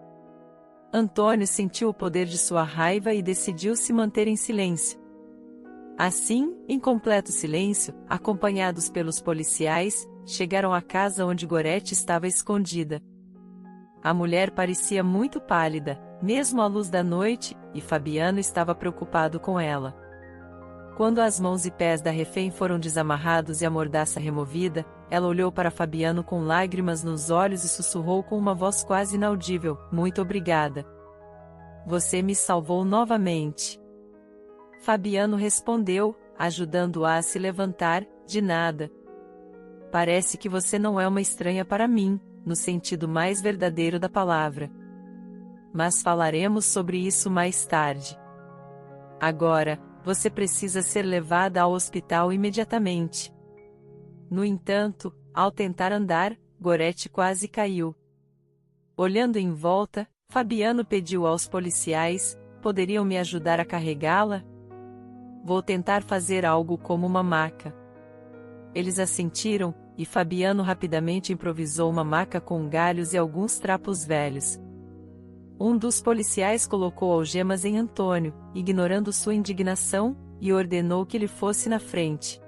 Antônio sentiu o poder de sua raiva e decidiu se manter em silêncio. Assim, em completo silêncio, acompanhados pelos policiais, chegaram à casa onde Gorete estava escondida. A mulher parecia muito pálida, mesmo à luz da noite, e Fabiano estava preocupado com ela. Quando as mãos e pés da refém foram desamarrados e a mordaça removida, ela olhou para Fabiano com lágrimas nos olhos e sussurrou com uma voz quase inaudível: Muito obrigada. Você me salvou novamente. Fabiano respondeu, ajudando-a a se levantar: De nada. Parece que você não é uma estranha para mim, no sentido mais verdadeiro da palavra. Mas falaremos sobre isso mais tarde. Agora, você precisa ser levada ao hospital imediatamente. No entanto, ao tentar andar, Gorete quase caiu. Olhando em volta, Fabiano pediu aos policiais: poderiam me ajudar a carregá-la? Vou tentar fazer algo como uma maca. Eles assentiram, e Fabiano rapidamente improvisou uma maca com galhos e alguns trapos velhos. Um dos policiais colocou algemas em Antônio, ignorando sua indignação, e ordenou que ele fosse na frente.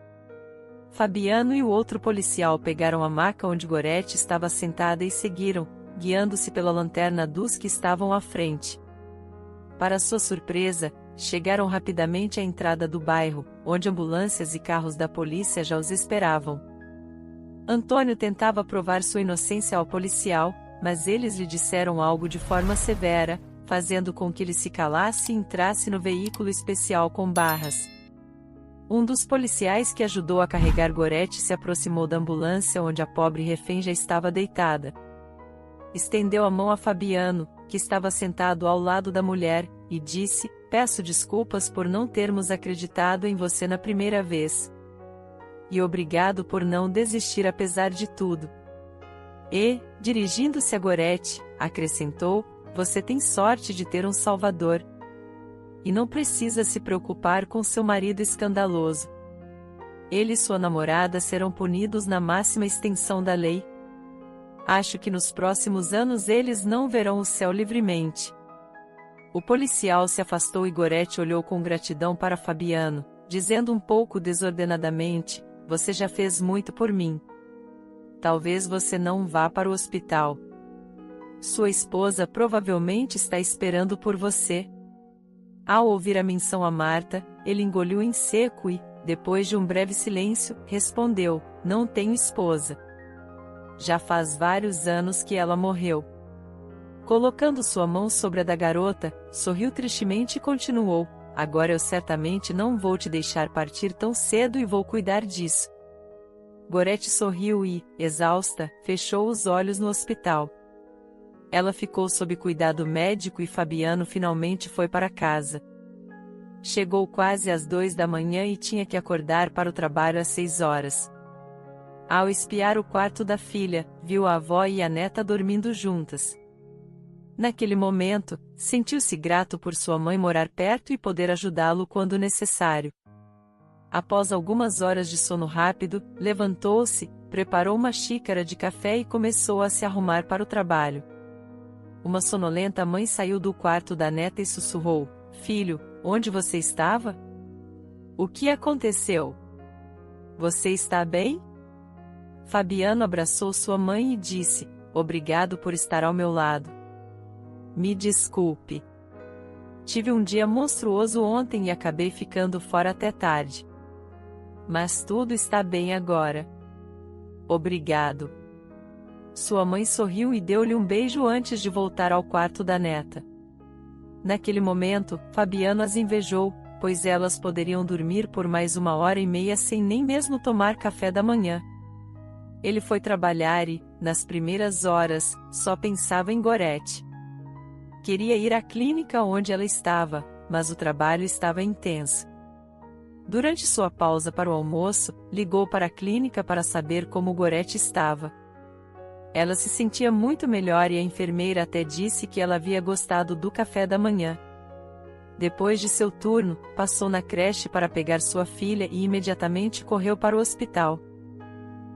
Fabiano e o outro policial pegaram a maca onde Gorete estava sentada e seguiram, guiando-se pela lanterna dos que estavam à frente. Para sua surpresa, chegaram rapidamente à entrada do bairro, onde ambulâncias e carros da polícia já os esperavam. Antônio tentava provar sua inocência ao policial, mas eles lhe disseram algo de forma severa, fazendo com que ele se calasse e entrasse no veículo especial com barras. Um dos policiais que ajudou a carregar Gorete se aproximou da ambulância onde a pobre refém já estava deitada. Estendeu a mão a Fabiano, que estava sentado ao lado da mulher, e disse: "Peço desculpas por não termos acreditado em você na primeira vez. E obrigado por não desistir apesar de tudo." E, dirigindo-se a Gorete, acrescentou: "Você tem sorte de ter um salvador. E não precisa se preocupar com seu marido escandaloso. Ele e sua namorada serão punidos na máxima extensão da lei. Acho que nos próximos anos eles não verão o céu livremente." O policial se afastou e Gorete olhou com gratidão para Fabiano, dizendo um pouco desordenadamente: "Você já fez muito por mim. Talvez você não vá para o hospital. Sua esposa provavelmente está esperando por você." Ao ouvir a menção a Marta, ele engoliu em seco e, depois de um breve silêncio, respondeu: "Não tenho esposa. Já faz vários anos que ela morreu." Colocando sua mão sobre a da garota, sorriu tristemente e continuou: "Agora eu certamente não vou te deixar partir tão cedo e vou cuidar disso." Gorete sorriu e, exausta, fechou os olhos no hospital. Ela ficou sob cuidado médico e Fabiano finalmente foi para casa. Chegou quase às 2 da manhã e tinha que acordar para o trabalho às 6 horas. Ao espiar o quarto da filha, viu a avó e a neta dormindo juntas. Naquele momento, sentiu-se grato por sua mãe morar perto e poder ajudá-lo quando necessário. Após algumas horas de sono rápido, levantou-se, preparou uma xícara de café e começou a se arrumar para o trabalho. Uma sonolenta mãe saiu do quarto da neta e sussurrou: "Filho, onde você estava? O que aconteceu? Você está bem?" Fabiano abraçou sua mãe e disse: "Obrigado por estar ao meu lado. Me desculpe. Tive um dia monstruoso ontem e acabei ficando fora até tarde. Mas tudo está bem agora. Obrigado." Sua mãe sorriu e deu-lhe um beijo antes de voltar ao quarto da neta. Naquele momento, Fabiano as invejou, pois elas poderiam dormir por mais 1h30 sem nem mesmo tomar café da manhã. Ele foi trabalhar e, nas primeiras horas, só pensava em Gorete. Queria ir à clínica onde ela estava, mas o trabalho estava intenso. Durante sua pausa para o almoço, ligou para a clínica para saber como Gorete estava. Ela se sentia muito melhor e a enfermeira até disse que ela havia gostado do café da manhã. Depois de seu turno, passou na creche para pegar sua filha e imediatamente correu para o hospital.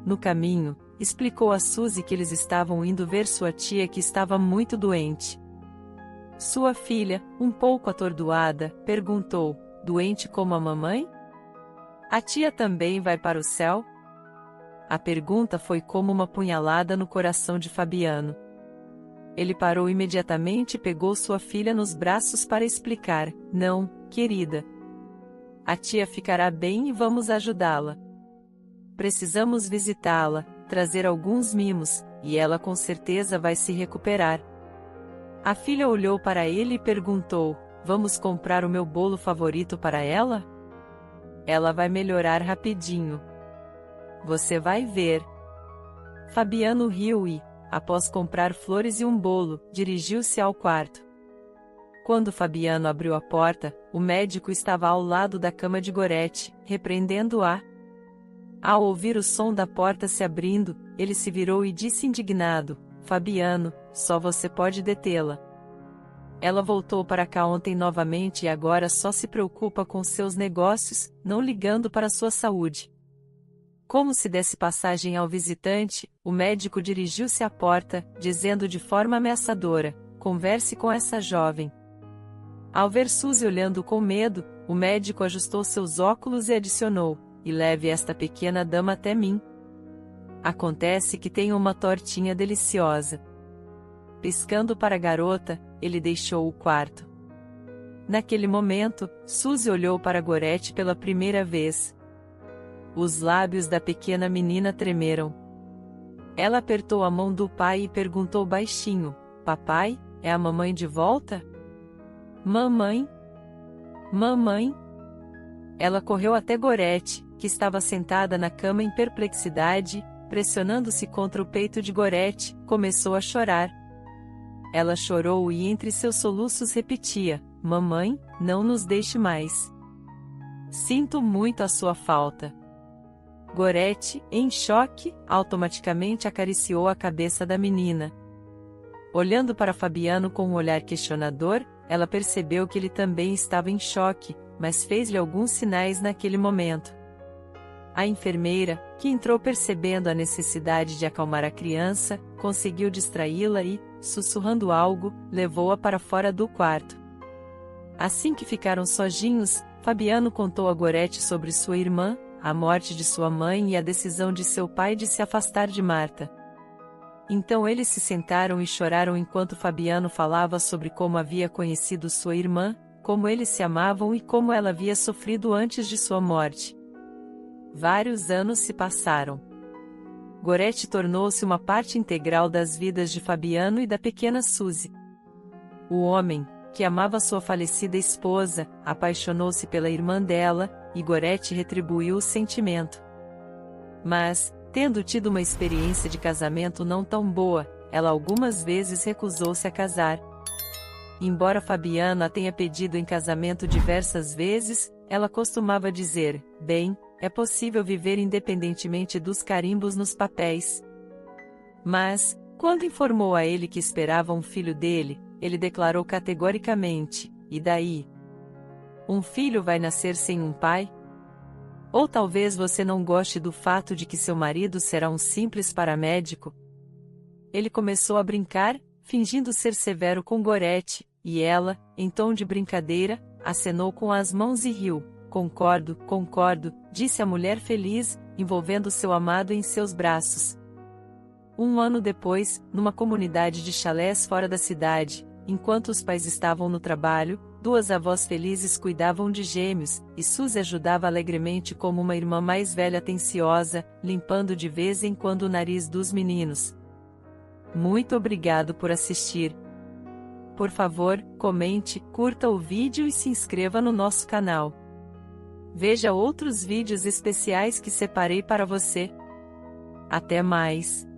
No caminho, explicou a Suzy que eles estavam indo ver sua tia que estava muito doente. Sua filha, um pouco atordoada, perguntou: "Doente como a mamãe? A tia também vai para o céu?" A pergunta foi como uma punhalada no coração de Fabiano. Ele parou imediatamente e pegou sua filha nos braços para explicar: "Não, querida. A tia ficará bem e vamos ajudá-la. Precisamos visitá-la, trazer alguns mimos, e ela com certeza vai se recuperar." A filha olhou para ele e perguntou: "Vamos comprar o meu bolo favorito para ela? Ela vai melhorar rapidinho. Você vai ver." Fabiano riu e, após comprar flores e um bolo, dirigiu-se ao quarto. Quando Fabiano abriu a porta, o médico estava ao lado da cama de Gorete, repreendendo-a. Ao ouvir o som da porta se abrindo, ele se virou e disse indignado: "Fabiano, só você pode detê-la. Ela voltou para cá ontem novamente e agora só se preocupa com seus negócios, não ligando para sua saúde." Como se desse passagem ao visitante, o médico dirigiu-se à porta, dizendo de forma ameaçadora: "Converse com essa jovem." Ao ver Suzy olhando com medo, o médico ajustou seus óculos e adicionou: "E leve esta pequena dama até mim. Acontece que tenho uma tortinha deliciosa." Piscando para a garota, ele deixou o quarto. Naquele momento, Suzy olhou para Gorete pela primeira vez. Os lábios da pequena menina tremeram. Ela apertou a mão do pai e perguntou baixinho: Papai, é a mamãe de volta? Mamãe? Mamãe? Ela correu até Gorete, que estava sentada na cama em perplexidade, pressionando-se contra o peito de Gorete, começou a chorar. Ela chorou e entre seus soluços repetia: Mamãe, não nos deixe mais. Sinto muito a sua falta. Gorete, em choque, automaticamente acariciou a cabeça da menina. Olhando para Fabiano com um olhar questionador, ela percebeu que ele também estava em choque, mas fez-lhe alguns sinais naquele momento. A enfermeira, que entrou percebendo a necessidade de acalmar a criança, conseguiu distraí-la e, sussurrando algo, levou-a para fora do quarto. Assim que ficaram sozinhos, Fabiano contou a Gorete sobre sua irmã, a morte de sua mãe e a decisão de seu pai de se afastar de Marta. Então eles se sentaram e choraram enquanto Fabiano falava sobre como havia conhecido sua irmã, como eles se amavam e como ela havia sofrido antes de sua morte. Vários anos se passaram. Gorete tornou-se uma parte integral das vidas de Fabiano e da pequena Suzy. O homem, que amava sua falecida esposa, apaixonou-se pela irmã dela, e Gorete retribuiu o sentimento. Mas, tendo tido uma experiência de casamento não tão boa, ela algumas vezes recusou-se a casar. Embora Fabiano a tenha pedido em casamento diversas vezes, ela costumava dizer: bem, é possível viver independentemente dos carimbos nos papéis. Mas, quando informou a ele que esperava um filho dele, ele declarou categoricamente: e daí? Um filho vai nascer sem um pai? Ou talvez você não goste do fato de que seu marido será um simples paramédico? Ele começou a brincar, fingindo ser severo com Gorete, e ela, em tom de brincadeira, acenou com as mãos e riu. Concordo, concordo, disse a mulher feliz, envolvendo seu amado em seus braços. Um ano depois, numa comunidade de chalés fora da cidade, enquanto os pais estavam no trabalho, duas avós felizes cuidavam de gêmeos, e Suzy ajudava alegremente como uma irmã mais velha atenciosa, limpando de vez em quando o nariz dos meninos. Muito obrigado por assistir. Por favor, comente, curta o vídeo e se inscreva no nosso canal. Veja outros vídeos especiais que separei para você. Até mais!